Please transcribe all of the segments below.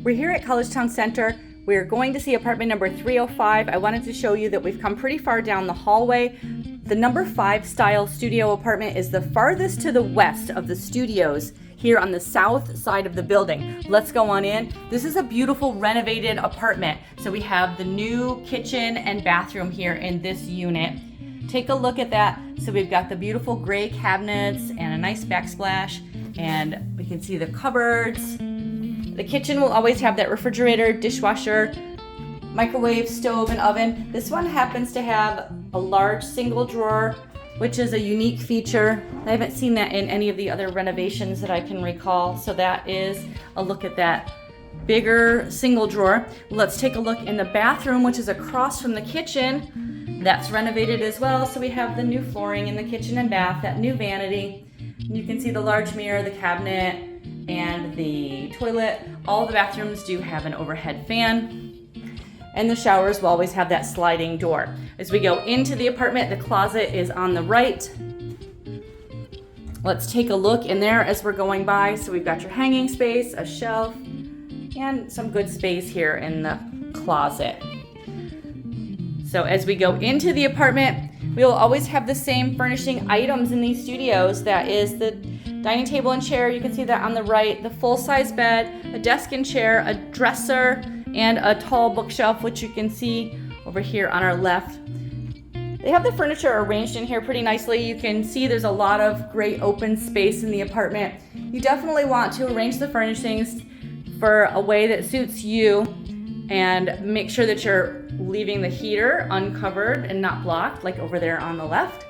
We're here at Collegetown Center. We're going to see apartment number 305. I wanted to show you that we've come pretty far down the hallway. The number 5 style studio apartment is the farthest to the west of the studios here on the south side of the building. Let's go on in. This is a beautiful renovated apartment. So we have the new kitchen and bathroom here in this unit. Take a look at that. So we've got the beautiful gray cabinets and a nice backsplash, and we can see the cupboards. The kitchen will always have that refrigerator, dishwasher, microwave, stove, and oven. This one happens to have a large single drawer, which is a unique feature. I haven't seen that in any of the other renovations that I can recall. So that is a look at that bigger single drawer. Let's take a look in the bathroom, which is across from the kitchen. That's renovated as well. So we have the new flooring in the kitchen and bath, that new vanity. You can see the large mirror, the cabinet, and the toilet. All the bathrooms do have an overhead fan, and the showers will always have that sliding door. As we go into the apartment, the closet is on the right. Let's take a look in there as we're going by. So we've got your hanging space, a shelf, and some good space here in the closet. So as we go into the apartment, we'll always have the same furnishing items in these studios. That is the dining table and chair, you can see that on the right, the full-size bed, a desk and chair, a dresser, and a tall bookshelf, which you can see over here on our left. They have the furniture arranged in here pretty nicely. You can see there's a lot of great open space in the apartment. You definitely want to arrange the furnishings for a way that suits you, and make sure that you're leaving the heater uncovered and not blocked, like over there on the left.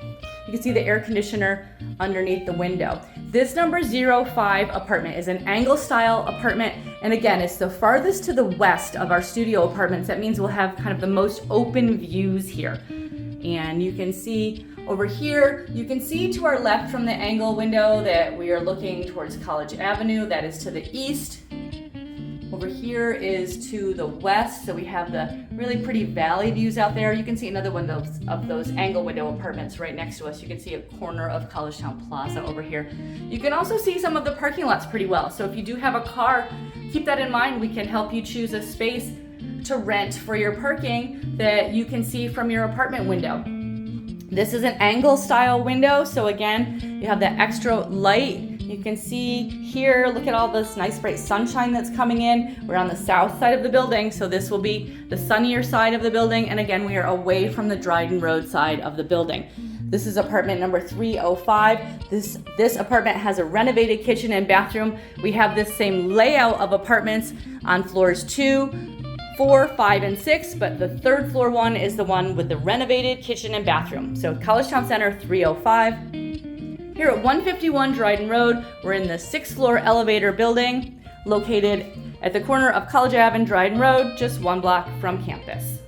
You can see the air conditioner underneath the window. This number 05 apartment is an angle style apartment, and again, it's the farthest to the west of our studio apartments. That means we'll have kind of the most open views here. And you can see over here, you can see to our left from the angle window that we are looking towards College Avenue. That is to the east. Over here is to the west, so we have the really pretty valley views out there. You can see another one of those angle window apartments right next to us. You can see a corner of Collegetown Plaza over here. You can also see some of the parking lots pretty well. So if you do have a car, keep that in mind. We can help you choose a space to rent for your parking that you can see from your apartment window. This is an angle style window, so again, you have that extra light. You can see here, look at all this nice bright sunshine that's coming in. We're on the south side of the building, so this will be the sunnier side of the building. And again, we are away from the Dryden Road side of the building. This is apartment number 305. This apartment has a renovated kitchen and bathroom. We have this same layout of apartments on floors 2, 4, 5, and 6, but the third floor one is the one with the renovated kitchen and bathroom. So Collegetown Center 305. Here at 151 Dryden Road, we're in the 6th floor elevator building located at the corner of College Ave and Dryden Road, just 1 block from campus.